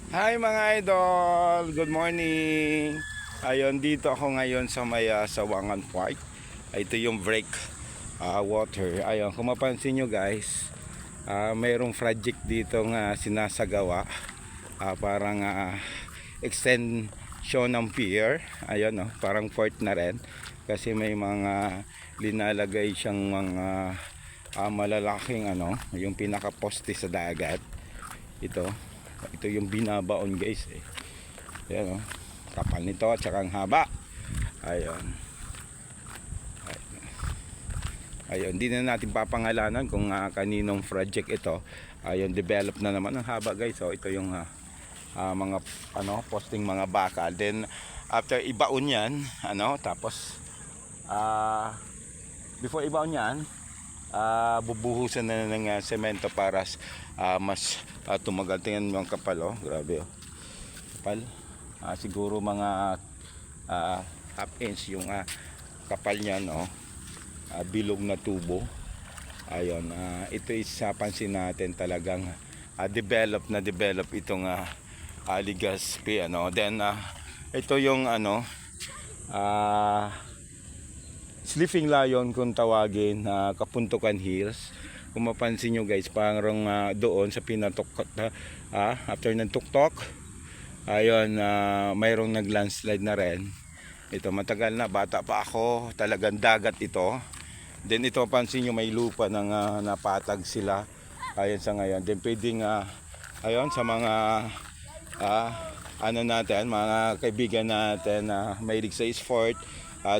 Hi mga idol! Good morning! Ayun, dito ako ngayon sa may Sawangan Park. Ito yung break water. Ayun, kung mapansin nyo guys, mayroong project dito nga sinasagawa. Parang extension ng pier. Ayun, no, parang port na rin. Kasi may mga linalagay siyang mga malalaking yung pinaka-poste sa dagat. Ito yung binabaon guys eh. Ayan, oh. Kapal nito at saka ang haba. Ayun. Ayun, hindi na natin papangalanan kung kaninong project ito. Ayun, develop na naman ang haba guys. So ito yung mga posting mga bakal. Then after ibaon 'yan, tapos before ibaon 'yan, bubuhusan na ng semento para mas tumagal. Tingnan mo ang kapal, oh. Grabe, oh. Kapal. Siguro mga half inch yung kapal niya, no. Bilog na tubo. Ayun, ito is pansin natin talagang develop itong Legazpi, Then ito yung Sleeping Lion kung tawagin, Kapuntukan Hills. Kung mapansin nyo guys, parang doon sa pinatuktok, after ng tuktok, ayun, mayroong nag-landslide na rin. Ito, matagal na, bata pa ako, talagang dagat ito. Then ito, pansin nyo, may lupa nang napatag sila. Ayun sa ngayon. Then pwedeng, ayun, sa mga natin, mga kaibigan natin na mahilig sa sport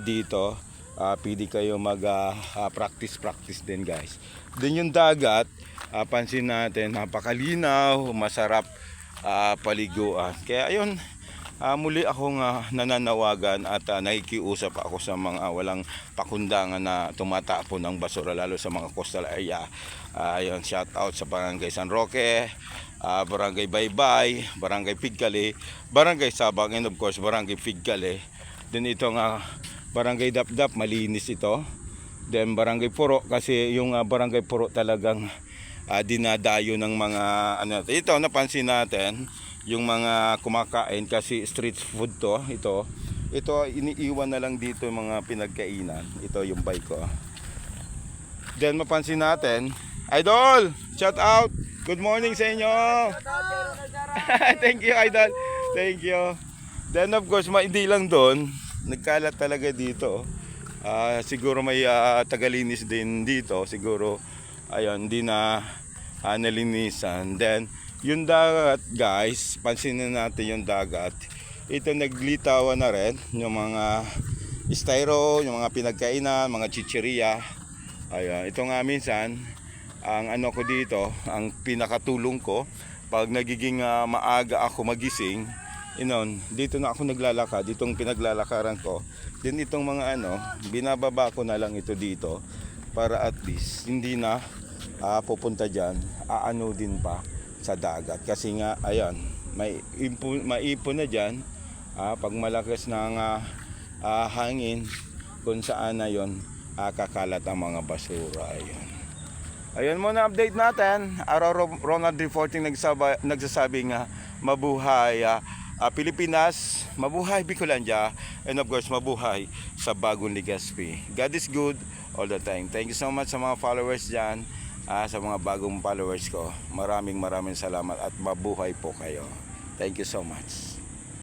dito, pwede kayo mag practice din guys. Then yung dagat, pansin natin, napakalinaw, masarap paliguan. Kaya ayun, muli akong nananawagan at nakikiusap ako sa mga walang pakundangan na tumatapon ng basura, lalo sa mga coastal area. Ayun, shout out sa Barangay San Roque, Barangay Baybay, Barangay Figcali, Barangay Sabang, and of course Barangay Figcali. Then ito nga Barangay Dapdap, malinis ito. Then Barangay Puro, kasi yung Barangay Puro talagang dinadayo ng mga ito, napansin natin yung mga kumakain kasi street food to. Ito iniiwan na lang dito yung mga pinagkainan. Ito yung bike ko. Then mapansin natin, idol, shout out, good morning sa inyo. Thank you idol, thank you. Then of course, hindi lang doon, nagkalat talaga dito. Siguro may tagalinis din dito. Siguro ayun, hindi na nalinisan. Then yung dagat guys, pansinin natin yung dagat. Ito naglitawan na rin yung mga styro, yung mga pinagkainan, mga chicheria. Ayun, ito nga minsan ang ko dito, ang pinakatulong ko pag nagiging maaga ako magising. Dito na ako naglalakad, ditong pinaglalakaran ko. Then itong mga binababa ko na lang ito dito para at least hindi na pupunta dyan, din pa sa dagat. Kasi nga, ayan, maipon na dyan pag malakas ng hangin, kung saan na yun, kakalat ang mga basura. Ayun muna update natin. Araw Ronald reporting nagsasabi nga mabuhay Pilipinas, mabuhay Bicolandia, and of course mabuhay sa bagong Legazpi. God is good all the time. Thank you so much sa mga followers dyan, sa mga bagong followers ko. Maraming salamat at mabuhay po kayo. Thank you so much.